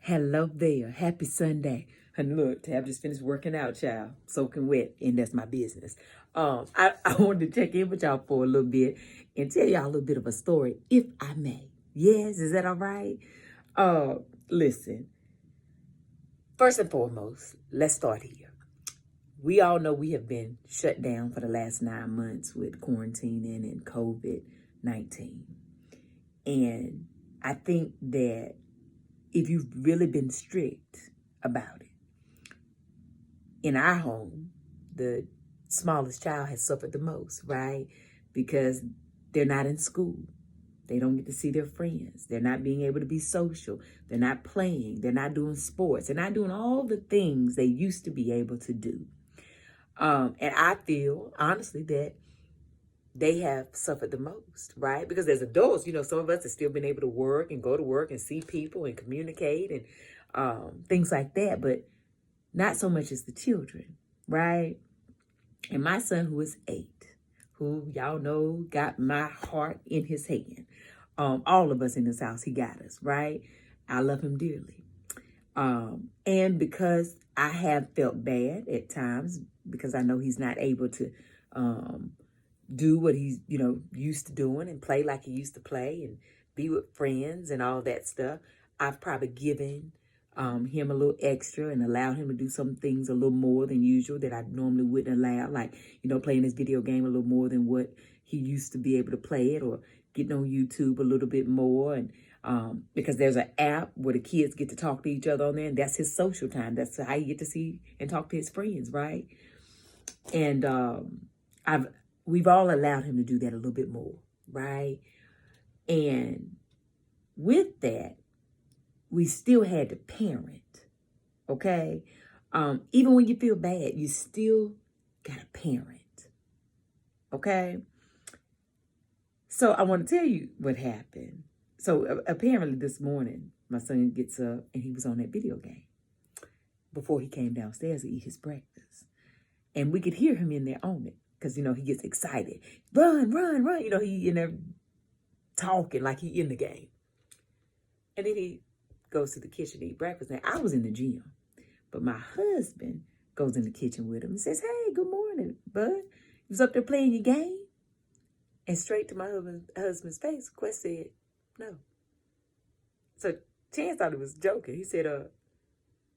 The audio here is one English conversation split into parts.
Hello there. Happy Sunday. And look, Tab just finished working out, child. Soaking wet, and that's my business. I wanted to check in with y'all for a little bit and tell y'all a little bit of a story, if I may. Yes, is that all right? Uh, Listen, first and foremost, let's start here. We all know we have been shut down for the last 9 months with quarantining and COVID-19. And I think that if you've really been strict about it, in our home, the smallest child has suffered the most, right? Because they're not in school. They don't get to see their friends. They're not being able to be social. They're not playing. They're not doing sports. They're not doing all the things they used to be able to do. And I feel, honestly, that they have suffered the most, right? Because as adults, some of us have still been able to work and go to work and see people and communicate and things like that. But not so much as the children, right? And my son, who is 8, who y'all know got my heart in his hand. All of us in this house, he got us, right? I love him dearly. And because I have felt bad at times, because I know he's not able to do what he's, used to doing and play like he used to play and be with friends and all that stuff, I've probably given him a little extra and allowed him to do some things a little more than usual that I normally wouldn't allow, like, playing this video game a little more than what he used to be able to play it, or getting on YouTube a little bit more. And because there's an app where the kids get to talk to each other on there, and that's his social time. That's how you get to see and talk to his friends, right? And we've all allowed him to do that a little bit more, right? And with that, we still had to parent, okay? Even when you feel bad, you still got to parent, okay? So I want to tell you what happened. So apparently this morning, my son gets up and he was on that video game before he came downstairs to eat his breakfast. And we could hear him in there on it because, he gets excited. Run, run, run. He in there talking like he in the game. And then he goes to the kitchen to eat breakfast. Now, I was in the gym, but my husband goes in the kitchen with him and says, "Hey, good morning, bud. You was up there playing your game?" And straight to my husband's face, Quest said, "No." So Chance thought he was joking. He said,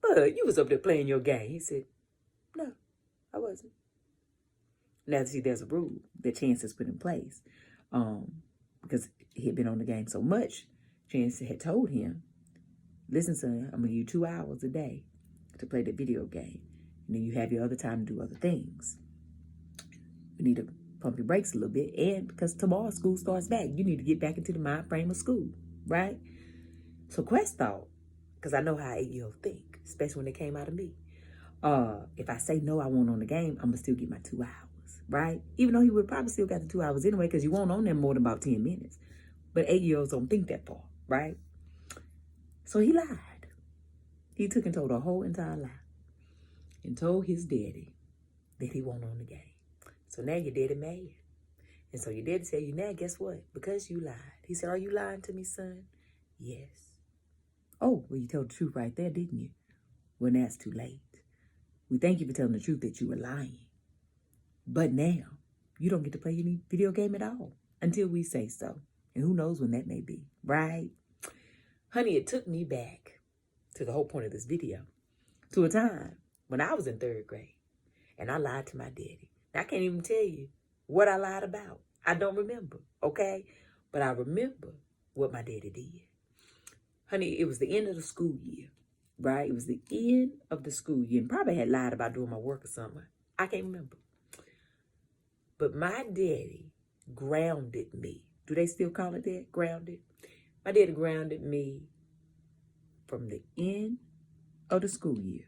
"Bud, you was up there playing your game." He said, "No, I wasn't." Now, see, there's a rule that Chance has put in place. Because he had been on the game so much, Chance had told him, "Listen, son, I'm going to give you 2 hours a day to play that video game. And then you have your other time to do other things. You need to pump your brakes a little bit. And because tomorrow school starts back, you need to get back into the mind frame of school," right? So Quest thought, because I know how 8-year-olds think, especially when they came out of me. If I say no, I won't on the game, I'm going to still get my 2 hours, right? Even though he would probably still got the 2 hours anyway, because you won't on there more than about 10 minutes. But 8-year-olds don't think that far, right? So he lied. He took and told a whole entire lie and told his daddy that he won't on the game. So now your daddy mad. And so your daddy said, "Now guess what? Because you lied." He said, "Are you lying to me, son?" "Yes." "Oh, well, you told the truth right there, didn't you?" "Well, now it's too late. We thank you for telling the truth that you were lying. But now you don't get to play any video game at all until we say so. And who knows when that may be, right?" Honey, it took me back to the whole point of this video, to a time when I was in 3rd grade and I lied to my daddy. Now, I can't even tell you what I lied about. I don't remember, okay? But I remember what my daddy did. Honey, it was the end of the school year, right? It was the end of the school year, and probably had lied about doing my work or something. I can't remember. But my daddy grounded me. Do they still call it that? Grounded? My daddy grounded me from the end of the school year.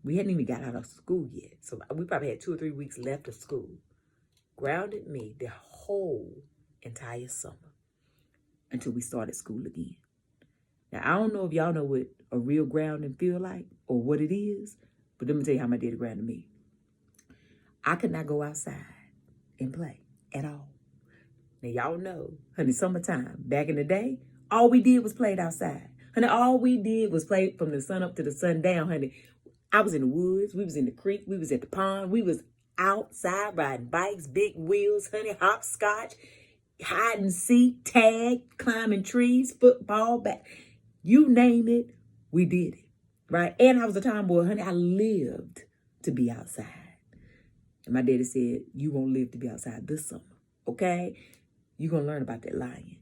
We hadn't even got out of school yet. So we probably had 2 or 3 weeks left of school. Grounded me the whole entire summer until we started school again. Now, I don't know if y'all know what a real grounding feel like or what it is, but let me tell you how my daddy grounded me. I could not go outside and play at all. Now, y'all know, honey, summertime, back in the day, all we did was played outside. Honey, all we did was play from the sun up to the sun down, honey. I was in the woods. We was in the creek. We was at the pond. We was outside riding bikes, big wheels, honey, hopscotch, hide and seek, tag, climbing trees, football, back. You name it, we did it, right? And I was a tomboy, honey. I lived to be outside. And my daddy said, you won't live to be outside this summer, okay? You're going to learn about that lion.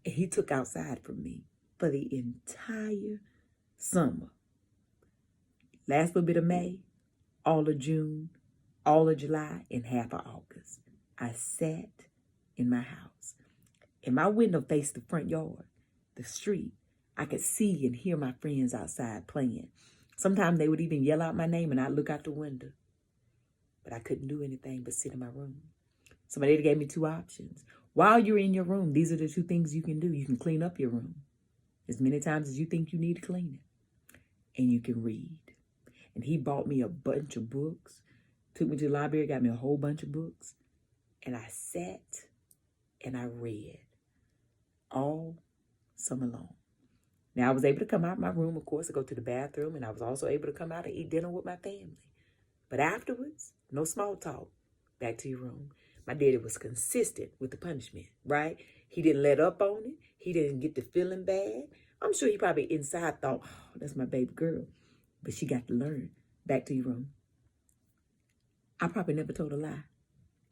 And he took outside from me for the entire summer. Last little bit of May, all of June, all of July, and half of August. I sat in my house. And my window faced the front yard, the street. I could see and hear my friends outside playing. Sometimes they would even yell out my name and I'd look out the window. But I couldn't do anything but sit in my room. So my daddy gave me two options. While you're in your room, these are the two things you can do. You can clean up your room as many times as you think you need to clean it. And you can read. And he bought me a bunch of books. Took me to the library, got me a whole bunch of books. And I sat and I read all summer long. Now, I was able to come out of my room, of course, to go to the bathroom. And I was also able to come out and eat dinner with my family. But afterwards, no small talk. Back to your room. My daddy was consistent with the punishment, right? He didn't let up on it. He didn't get to feeling bad. I'm sure he probably inside thought, oh, that's my baby girl. But she got to learn. Back to your room. I probably never told a lie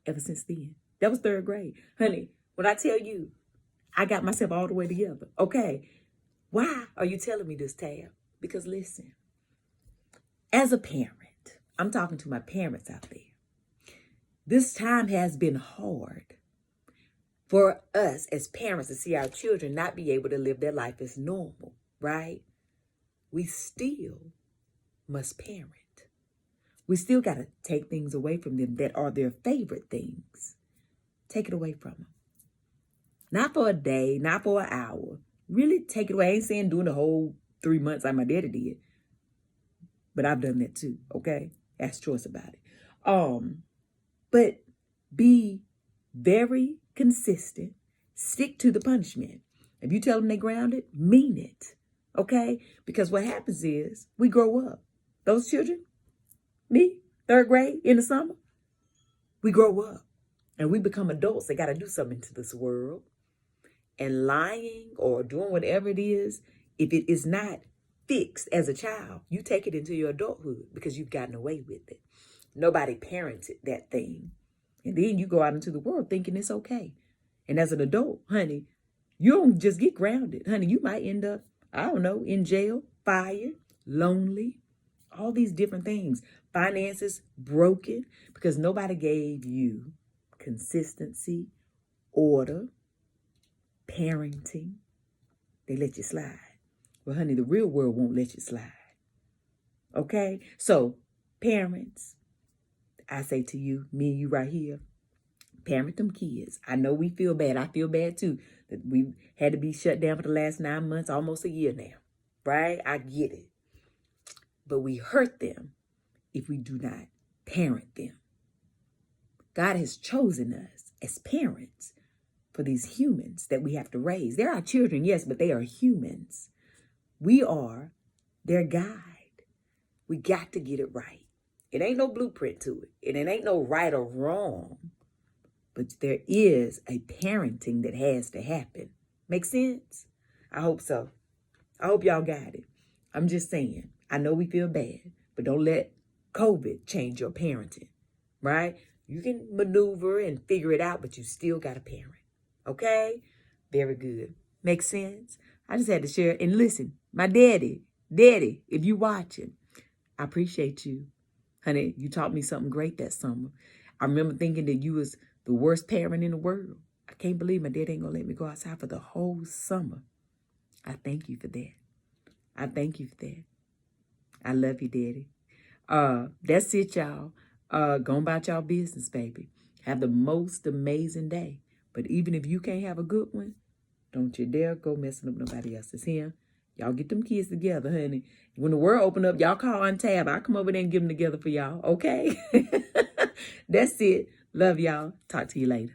ever since then. That was third grade. Honey, when I tell you, I got myself all the way together. Okay, why are you telling me this, Tab? Because listen, as a parent, I'm talking to my parents out there. This time has been hard for us as parents to see our children not be able to live their life as normal, right? We still must parent. We still got to take things away from them that are their favorite things. Take it away from them. Not for a day, not for an hour. Really take it away. I ain't saying doing the whole 3 months like my daddy did. But I've done that too, okay? Ask choice about it. But be very consistent. Stick to the punishment. If you tell them they grounded, mean it, okay? Because what happens is we grow up. Those children, me, third grade in the summer, we grow up and we become adults. They got to do something to this world. And lying or doing whatever it is, if it is not fixed as a child, you take it into your adulthood because you've gotten away with it. Nobody parented that thing. And then you go out into the world thinking it's okay. And as an adult, honey, you don't just get grounded. Honey, you might end up, I don't know, in jail, fired, lonely, all these different things. Finances broken because nobody gave you consistency, order, parenting. They let you slide. Well, honey, the real world won't let you slide. Okay? So, parents, I say to you, me and you right here, parent them kids. I know we feel bad. I feel bad too that we had to be shut down for the last 9 months, almost a year now. Right? I get it. But we hurt them if we do not parent them. God has chosen us as parents for these humans that we have to raise. They're our children, yes, but they are humans. We are their guide. We got to get it right. It ain't no blueprint to it. And it ain't no right or wrong. But there is a parenting that has to happen. Make sense? I hope so. I hope y'all got it. I'm just saying, I know we feel bad, but don't let COVID change your parenting, right? You can maneuver and figure it out, but you still got to parent. Okay? Very good. Makes sense? I just had to share. And listen, my daddy, if you watching, I appreciate you. Honey, you taught me something great that summer. I remember thinking that you was the worst parent in the world. I can't believe my dad ain't going to let me go outside for the whole summer. I thank you for that. I thank you for that. I love you, Daddy. That's it, y'all. Go about y'all business, baby. Have the most amazing day. But even if you can't have a good one, don't you dare go messing up nobody else's. Here, y'all get them kids together, honey. When the world open up, y'all call on Tab. I'll come over there and get them together for y'all, okay? That's it. Love y'all. Talk to you later.